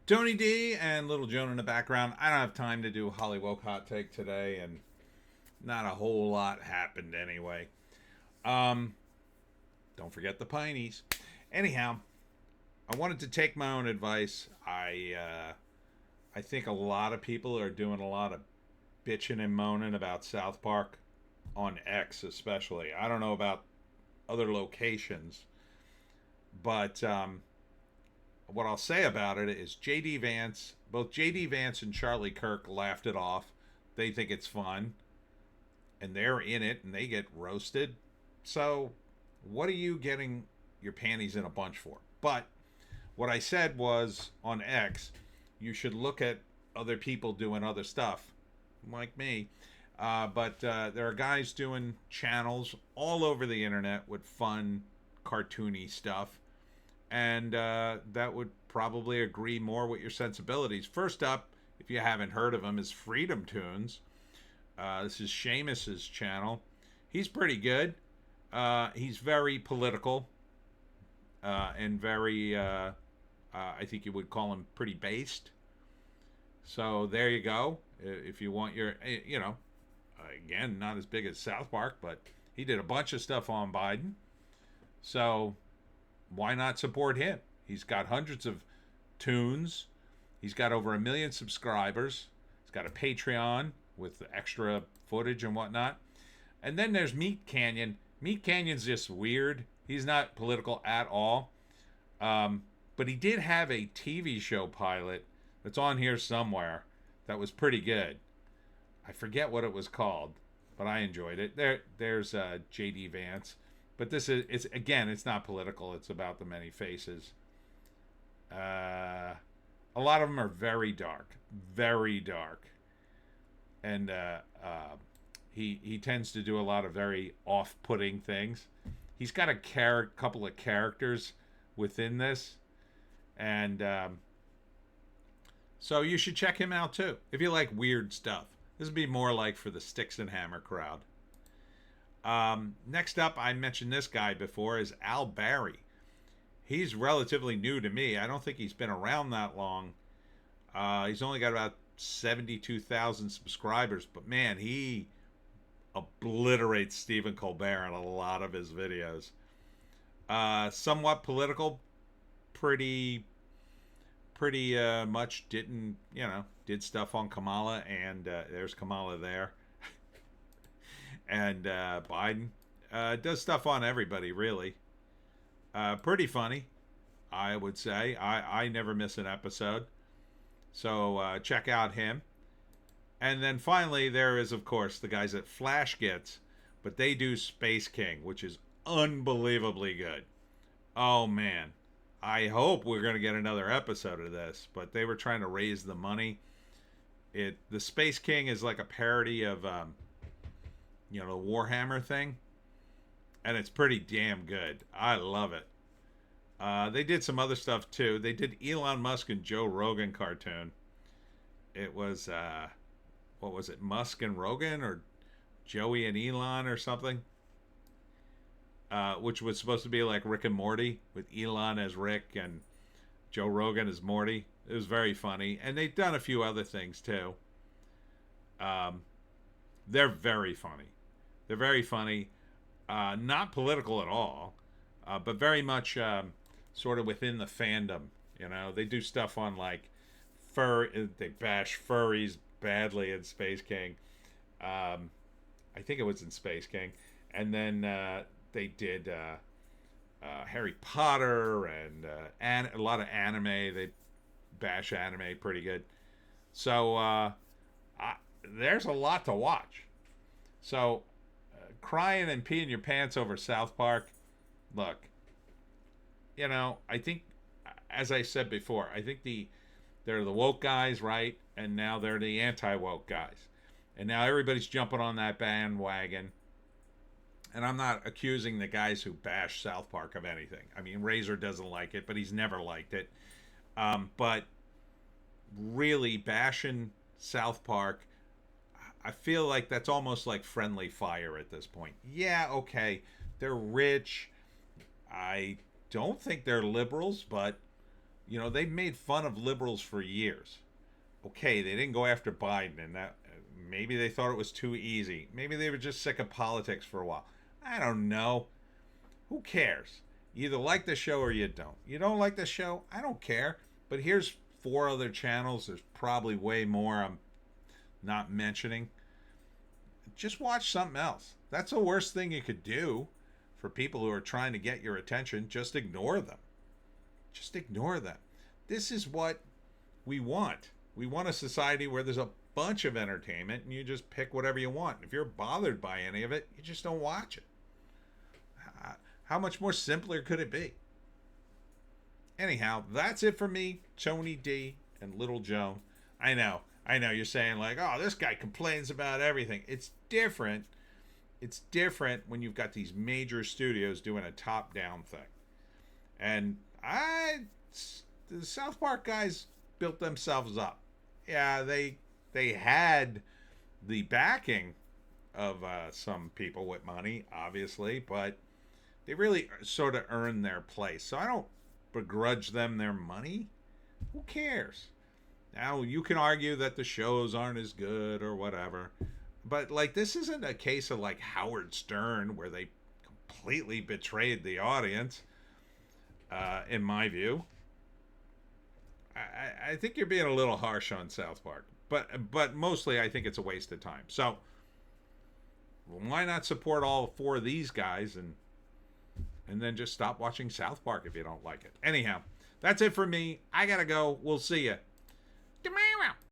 Tony D and Little Joan in the background. I don't have time to do Hollywoke hot take today, and not a whole lot happened anyway. Um, don't forget the Pineys. Anyhow, I wanted to take my own advice. I think a lot of people are doing a lot of bitching and moaning about South Park on X, especially. I don't know about other locations, but what I'll say about it is JD Vance, both JD Vance and Charlie Kirk laughed it off. They think it's fun, and they're in it, and they get roasted. So, what are you getting your panties in a bunch for? But what I said was on X, you should look at other people doing other stuff, like me. But there are guys doing channels all over the internet with fun, cartoony stuff, and that would probably agree more with your sensibilities. First up, if you haven't heard of him, is Freedom Tunes. This is Seamus's channel. He's pretty good. He's very political and very, I think you would call him pretty based. So there you go. If you want your, again, not as big as South Park, but he did a bunch of stuff on Biden. So why not support him? He's got hundreds of tunes. He's got over 1 million subscribers. He's got a Patreon with extra footage and whatnot. And then there's Meat Canyon. Meat Canyon's just weird. He's not political at all. But he did have a TV show pilot that's on here somewhere that was pretty good. I forget what it was called, but I enjoyed it. There's JD Vance. But it's not political. It's about the many faces. A lot of them are very dark, and he tends to do a lot of very off-putting things. He's got a couple of characters within this, and so you should check him out too if you like weird stuff. This would be more like for the Sticks and Hammer crowd. Next up, I mentioned this guy before, is Al Barry. He's relatively new to me. I don't think he's been around that long. He's only got about 72,000 subscribers, but man, he obliterates Stephen Colbert in a lot of his videos. Somewhat political, pretty much did stuff on Kamala, and there's Kamala there. And Biden does stuff on everybody, really. Pretty funny, I would say. I never miss an episode. So check out him. And then finally, there is, of course, the guys at Flash Gets. But they do Space King, which is unbelievably good. Oh, man. I hope we're going to get another episode of this. But they were trying to raise the money. The Space King is like a parody of the Warhammer thing, and it's pretty damn good. I love it. They did some other stuff too. They did Elon Musk and Joe Rogan cartoon. It was what was it, Musk and Rogan, or Joey and Elon or something, which was supposed to be like Rick and Morty, with Elon as Rick and Joe Rogan as Morty. It was very funny, and they've done a few other things too. They're very funny. They're very funny. Not political at all, but very much sort of within the fandom. They do stuff on like they bash furries badly in Space King. I think it was in Space King. And then they did Harry Potter and a lot of anime. They bash anime pretty good. So there's a lot to watch. So crying and peeing your pants over South Park, look, I think, as I said before, I think they're the woke guys, right? And now they're the anti-woke guys. And now everybody's jumping on that bandwagon. And I'm not accusing the guys who bash South Park of anything. I mean, Razor doesn't like it, but he's never liked it. But really bashing South Park, I feel like that's almost like friendly fire at this point. Yeah, okay, they're rich. I don't think they're liberals, but You know, they've made fun of liberals for years. Okay, they didn't go after Biden, and that maybe they thought it was too easy. Maybe they were just sick of politics for a while. I don't know. Who cares? You either like the show or you don't. You don't like the show? I don't care. But here's 4 other channels. There's probably way more I'm not mentioning. Just watch something else. That's the worst thing you could do for people who are trying to get your attention. Just ignore them. Just ignore them. This is what we want. We want a society where there's a bunch of entertainment and you just pick whatever you want. If you're bothered by any of it, you just don't watch it. How much more simpler could it be? Anyhow, that's it for me, Tony D and Little Joan. I know you're saying like, oh, this guy complains about everything. It's different. It's different when you've got these major studios doing a top-down thing. And the South Park guys built themselves up. Yeah, they had the backing of some people with money, obviously, but they really sort of earned their place. So I don't begrudge them their money. Who cares? Now, you can argue that the shows aren't as good or whatever, but like this isn't a case of like Howard Stern where they completely betrayed the audience, in my view. I think you're being a little harsh on South Park, but mostly I think it's a waste of time. So why not support all 4 of these guys and then just stop watching South Park if you don't like it? Anyhow, that's it for me. I gotta go. We'll see you.